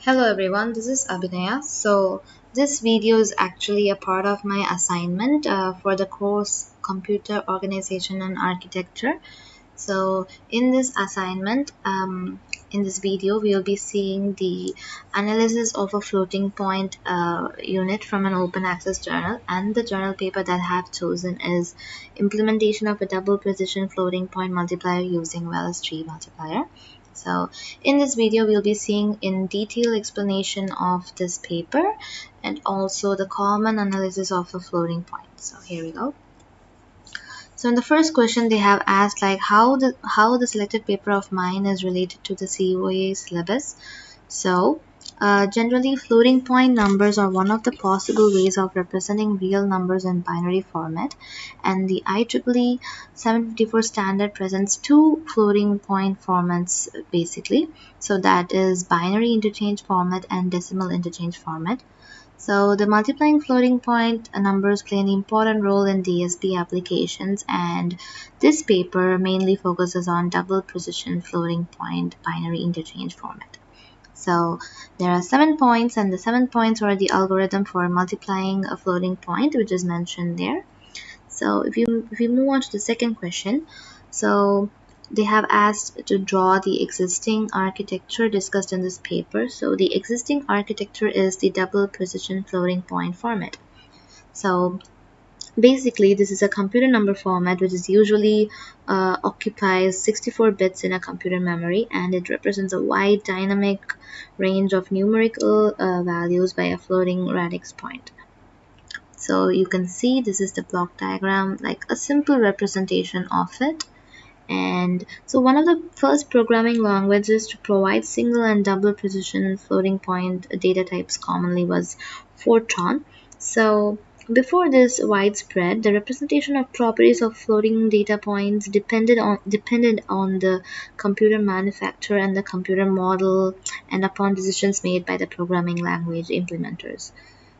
Hello everyone, this is Abhinaya. So this video is actually a part of my assignment for the course Computer Organization and Architecture. So in this assignment, in this video, we will be seeing the analysis of a floating point unit from an open access journal, and the journal paper that I have chosen is implementation of a double precision floating point multiplier using Wallace tree multiplier. So in this video, we'll be seeing in detail explanation of this paper and also the common analysis of a floating point. So here we go. So in the first question, they have asked like how the selected paper of mine is related to the COA syllabus. So generally, floating point numbers are one of the possible ways of representing real numbers in binary format, and the IEEE 754 standard presents two floating point formats basically. So that is binary interchange format and decimal interchange format. So the multiplying floating point numbers play an important role in DSP applications, and this paper mainly focuses on double precision floating point binary interchange format. So there are 7 points, and the 7 points are the algorithm for multiplying a floating point, which is mentioned there. So if we move on to the second question, so they have asked to draw the existing architecture discussed in this paper. So the existing architecture is the double precision floating point format. So basically, this is a computer number format which is usually occupies 64 bits in a computer memory, and it represents a wide dynamic range of numerical values by a floating radix point. So you can see this is the block diagram, like a simple representation of it. And so one of the first programming languages to provide single and double precision floating point data types commonly was Fortran. So before this widespread, the representation of properties of floating data points depended on the computer manufacturer and the computer model, and upon decisions made by the programming language implementers.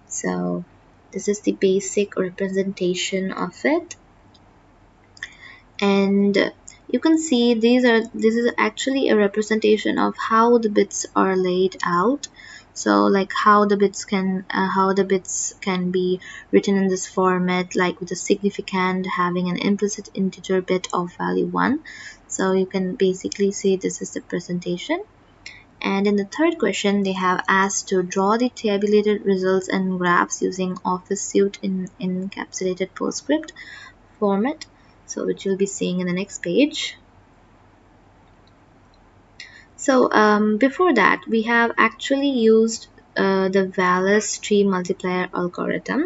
So this is the basic representation of it, and you can see this is actually a representation of how the bits are laid out. So like how the bits can be written in this format, like with a significand having an implicit integer bit of value 1. So you can basically see this is the presentation. And in the third question, they have asked to draw the tabulated results and graphs using Office Suite in encapsulated PostScript format, so which you'll be seeing in the next page. So before that, we have actually used the Wallace tree multiplier algorithm.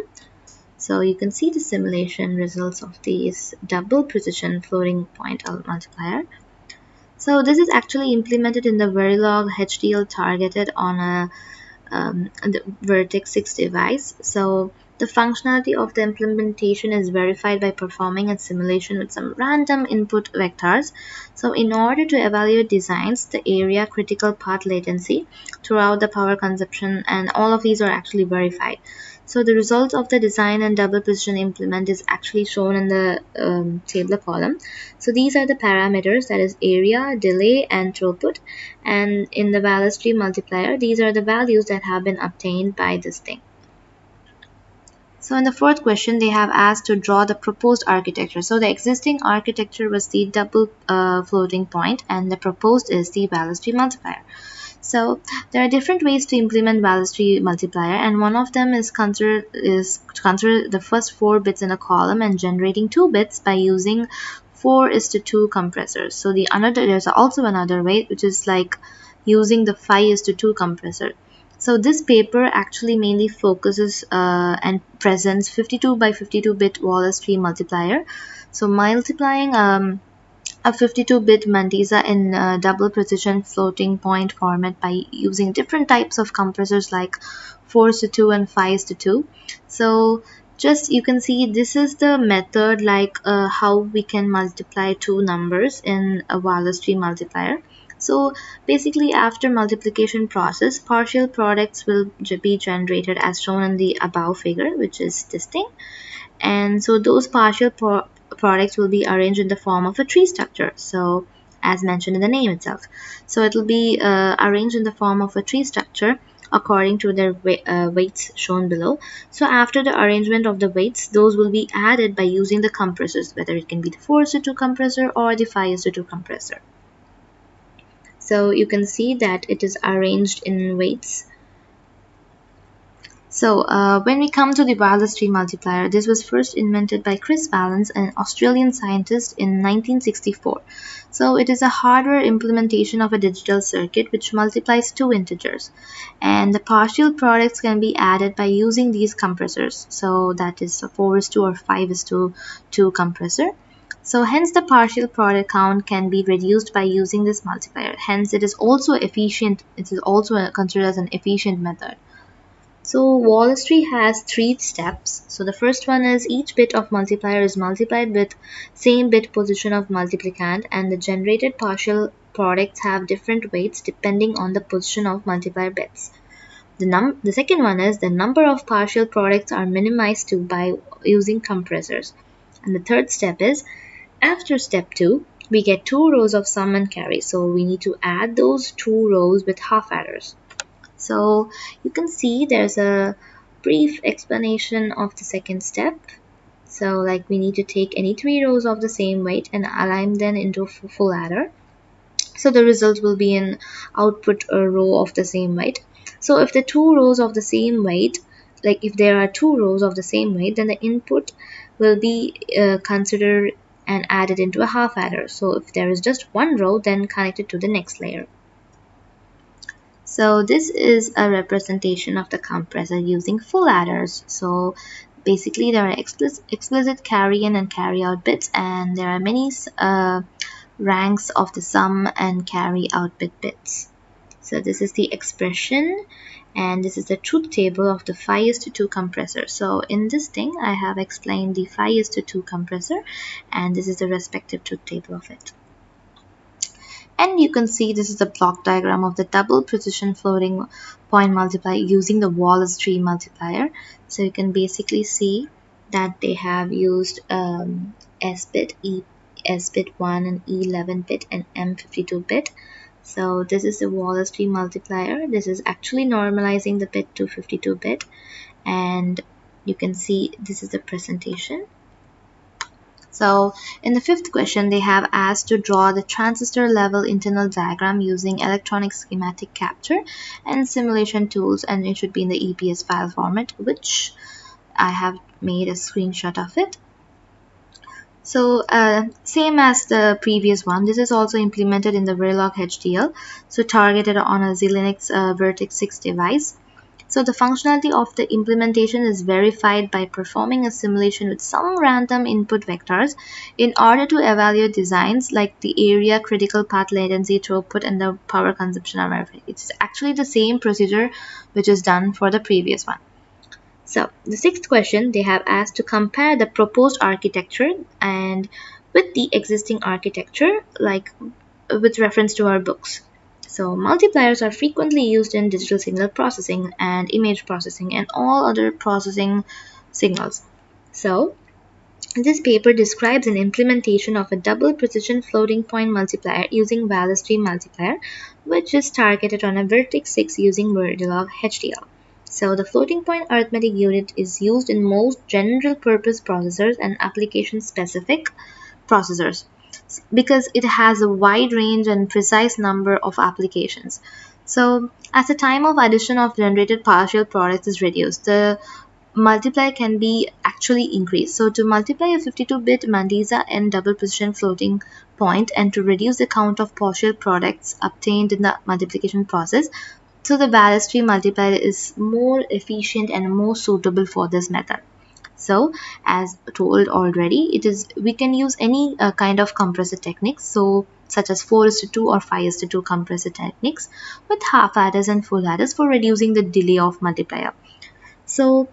So you can see the simulation results of these double precision floating point multiplier. So this is actually implemented in the Verilog HDL targeted on the Vertex 6 device. So the functionality of the implementation is verified by performing a simulation with some random input vectors. So in order to evaluate designs, the area, critical path latency, throughout the power consumption, and all of these are actually verified. So the result of the design and double precision implement is actually shown in the table column. So these are the parameters, that is area, delay, and throughput. And in the Wallace tree multiplier, these are the values that have been obtained by this thing. So in the fourth question, they have asked to draw the proposed architecture. So the existing architecture was the double floating point, and the proposed is the Wallace tree multiplier. So there are different ways to implement Wallace tree multiplier, and one of them is consider the first 4 bits in a column and generating 2 bits by using 4:2 compressors. So there's also another way, which is like using the 5:2 compressor. So this paper actually mainly focuses and presents 52 by 52 bit Wallace tree multiplier. So multiplying a 52-bit Mandisa in double precision floating point format by using different types of compressors like 4:2 and 5:2. So just you can see this is the method, like how we can multiply two numbers in a Wallace tree multiplier. So basically, after multiplication process, partial products will be generated as shown in the above figure, which is this thing. And so those partial products will be arranged in the form of a tree structure. So as mentioned in the name itself. So it will be arranged in the form of a tree structure according to their weights shown below. So after the arrangement of the weights, those will be added by using the compressors, whether it can be the 4:2 compressor or the 5:2 compressor. So you can see that it is arranged in weights. So when we come to the wireless tree multiplier, this was first invented by Chris Valence, an Australian scientist, in 1964. So it is a hardware implementation of a digital circuit which multiplies two integers, and the partial products can be added by using these compressors. So that is a 4:2 or 5:2 compressor. So hence the partial product count can be reduced by using this multiplier. Hence it is also efficient. It is also considered as an efficient method. So Wallace tree has three steps. So the first one is each bit of multiplier is multiplied with same bit position of multiplicand, and the generated partial products have different weights depending on the position of multiplier bits. The second one is the number of partial products are minimized to by using compressors. And the third step is after step 2 we get two rows of sum and carry. So we need to add those two rows with half adders. So you can see there's a brief explanation of the second step. So like we need to take any three rows of the same weight and align them into a full adder. So the result will be an output row of the same weight. So if the two rows of the same weight, like if there are two rows of the same weight, then the input will be considered and added into a half adder. So if there is just one row, then connected to the next layer. So this is a representation of the compressor using full adders. So basically there are explicit carry in and carry out bits, and there are many ranks of the sum and carry out bits. So this is the expression, and this is the truth table of the 5:2 compressor. So in this thing I have explained the 5:2 compressor, and this is the respective truth table of it. And you can see this is the block diagram of the double precision floating point multiplier using the Wallace tree multiplier. So you can basically see that they have used S bit, S bit 1 and E11 bit and M52 bit. So this is the Wallace tree multiplier. This is actually normalizing the bit to 52 bit, and you can see this is the presentation. So in the fifth question, they have asked to draw the transistor level internal diagram using electronic schematic capture and simulation tools, and it should be in the EPS file format, which I have made a screenshot of it. So same as the previous one, this is also implemented in the Verilog HDL, so targeted on a Xilinx Vertex 6 device. So the functionality of the implementation is verified by performing a simulation with some random input vectors in order to evaluate designs like the area, critical path latency, throughput, and the power consumption are verified. It's actually the same procedure which is done for the previous one. So the sixth question, they have asked to compare the proposed architecture and with the existing architecture, like with reference to our books. So multipliers are frequently used in digital signal processing and image processing and all other processing signals. So this paper describes an implementation of a double precision floating point multiplier using Wallace tree multiplier, which is targeted on a Vertex 6 using Verilog HDL. So the floating point arithmetic unit is used in most general purpose processors and application specific processors because it has a wide range and precise number of applications. So as the time of addition of generated partial products is reduced, the multiplier can be actually increased. So to multiply a 52-bit Mandisa n double precision floating point and to reduce the count of partial products obtained in the multiplication process, so the Wallace tree multiplier is more efficient and more suitable for this method. So as told already, we can use any kind of compressor techniques, so such as 4:2 or 5:2 compressor techniques with half adders and full adders for reducing the delay of multiplier. So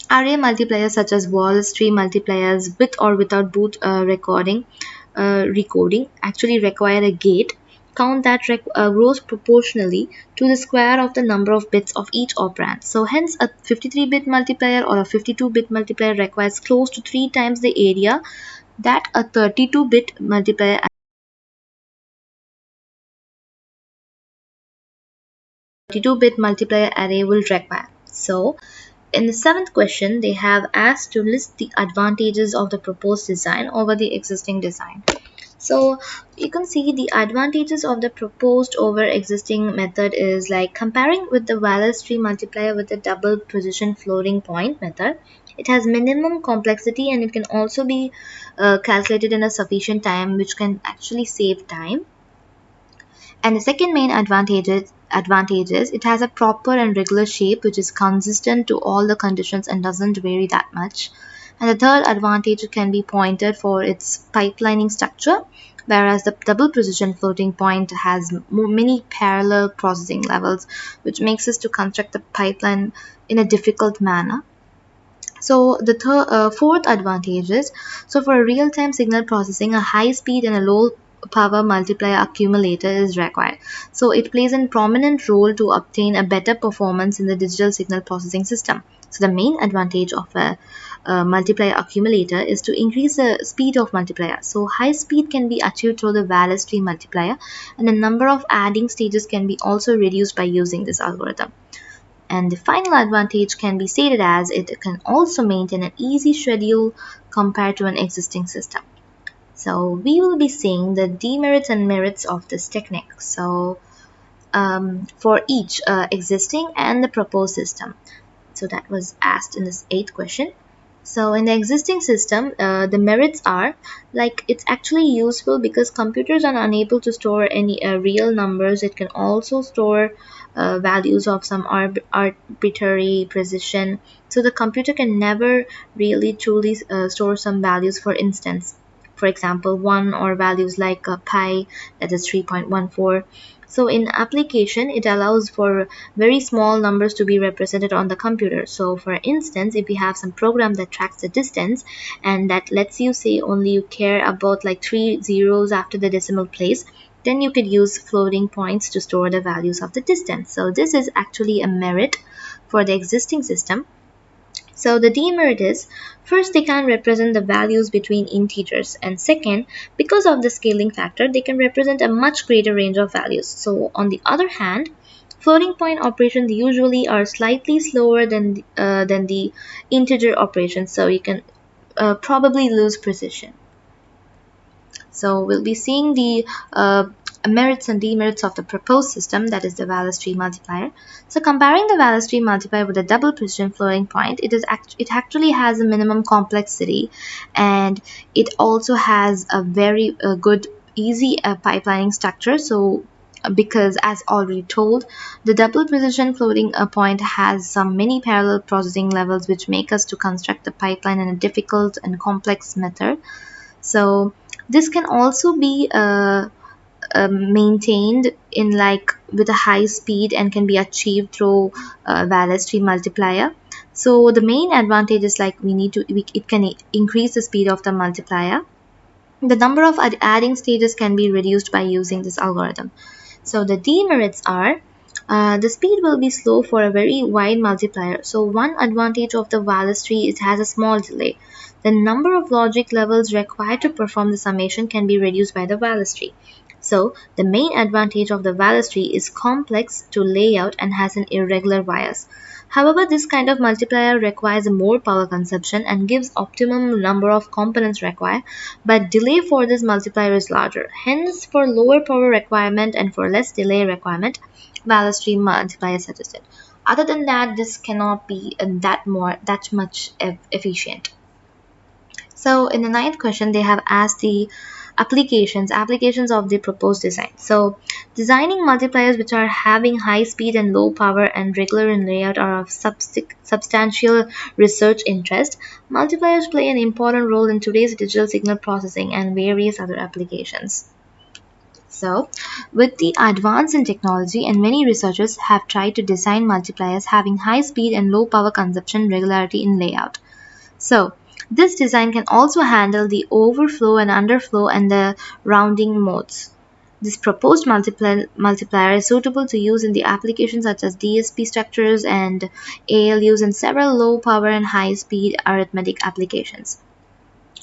array multipliers such as Wallace tree multipliers with or without boot recoding actually require a gate count that grows proportionally to the square of the number of bits of each operand. So hence a 53-bit multiplier or a 52-bit multiplier requires close to 3 times the area that a 32-bit multiplier 32-bit multiplier array will require. So in the seventh question, they have asked to list the advantages of the proposed design over the existing design. So you can see the advantages of the proposed over existing method is like comparing with the Wallace tree multiplier with the double precision floating point method. It has minimum complexity and it can also be calculated in a sufficient time, which can actually save time. And the second main advantage is it has a proper and regular shape which is consistent to all the conditions and doesn't vary that much. And the third advantage can be pointed for its pipelining structure, whereas the double precision floating point has many parallel processing levels, which makes us to construct the pipeline in a difficult manner. So the fourth advantage is, so for real-time signal processing, a high speed and a low power multiplier accumulator is required. So it plays a prominent role to obtain a better performance in the digital signal processing system. So the main advantage of a multiplier accumulator is to increase the speed of multiplier. So high speed can be achieved through the Wallace tree multiplier, and the number of adding stages can be also reduced by using this algorithm. And the final advantage can be stated as it can also maintain an easy schedule compared to an existing system. So we will be seeing the demerits and merits of this technique. So for each existing and the proposed system. So that was asked in this 8th question. So in the existing system, the merits are like it's actually useful because computers are unable to store any real numbers. It can also store values of some arbitrary precision. So the computer can never really truly store some values. For instance, for example, 1 or values like pi, that is 3.14. So in application, it allows for very small numbers to be represented on the computer. So for instance, if you have some program that tracks the distance and that lets you say only you care about like 3 zeros after the decimal place, then you could use floating points to store the values of the distance. So this is actually a merit for the existing system. So the demerit is, first, they can represent the values between integers, and second, because of the scaling factor, they can represent a much greater range of values. So on the other hand, floating point operations usually are slightly slower than the integer operations, so you can probably lose precision. So we'll be seeing the merits and demerits of the proposed system, that is the Wallace tree multiplier. So comparing the Wallace tree multiplier with a double precision floating point, it actually has a minimum complexity, and it also has a very good easy pipelining structure. So because as already told, the double precision floating point has some many parallel processing levels which make us to construct the pipeline in a difficult and complex method. So this can also be maintained in like with a high speed and can be achieved through Wallace tree multiplier. So the main advantage is like it can increase the speed of the multiplier. The number of adding stages can be reduced by using this algorithm. So the demerits are, the speed will be slow for a very wide multiplier. So one advantage of the Wallace tree is it has a small delay. The number of logic levels required to perform the summation can be reduced by the Wallace tree. So the main advantage of the Wallace tree is complex to layout and has an irregular bias. However, this kind of multiplier requires more power consumption and gives optimum number of components required, but delay for this multiplier is larger. Hence, for lower power requirement and for less delay requirement, Wallace tree multiplier is suggested. Other than that, this cannot be that much efficient. So in the 9th question, they have asked the applications of the proposed design. So designing multipliers which are having high speed and low power and regular in layout are of substantial research interest. Multipliers play an important role in today's digital signal processing and various other applications. So, with the advance in technology, and many researchers have tried to design multipliers having high speed and low power consumption regularity in layout. So, this design can also handle the overflow and underflow and the rounding modes. This proposed multiplier is suitable to use in the applications such as DSP structures and ALUs and several low power and high speed arithmetic applications.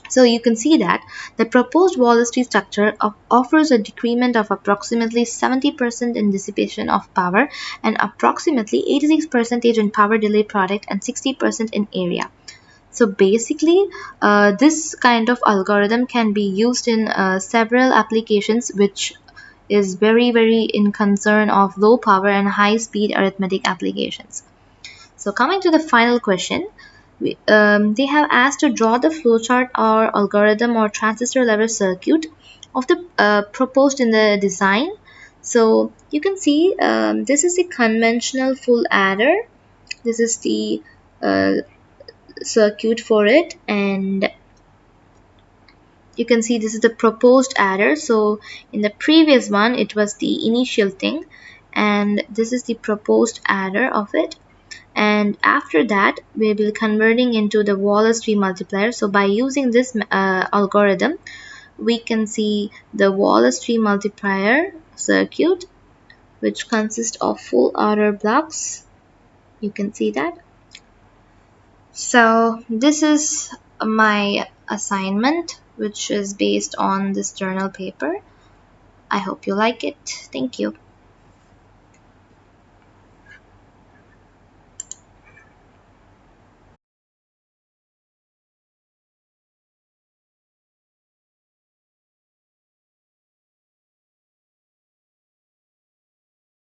So you can see that the proposed Wallace tree structure offers a decrement of approximately 70% in dissipation of power and approximately 86% in power delay product and 60% in area. So basically, this kind of algorithm can be used in several applications, which is very in concern of low power and high speed arithmetic applications. So coming to the final question, they have asked to draw the flowchart or algorithm or transistor level circuit of the proposed in the design. So you can see this is a conventional full adder. This is the uh, circuit for it, and you can see this is the proposed adder. So in the previous one it was the initial thing, and this is the proposed adder of it. And after that we will be converting into the Wallace tree multiplier. So by using this algorithm, we can see the Wallace tree multiplier circuit, which consists of full adder blocks. You can see that. So this is my assignment, which is based on this journal paper. I hope you like it. Thank you.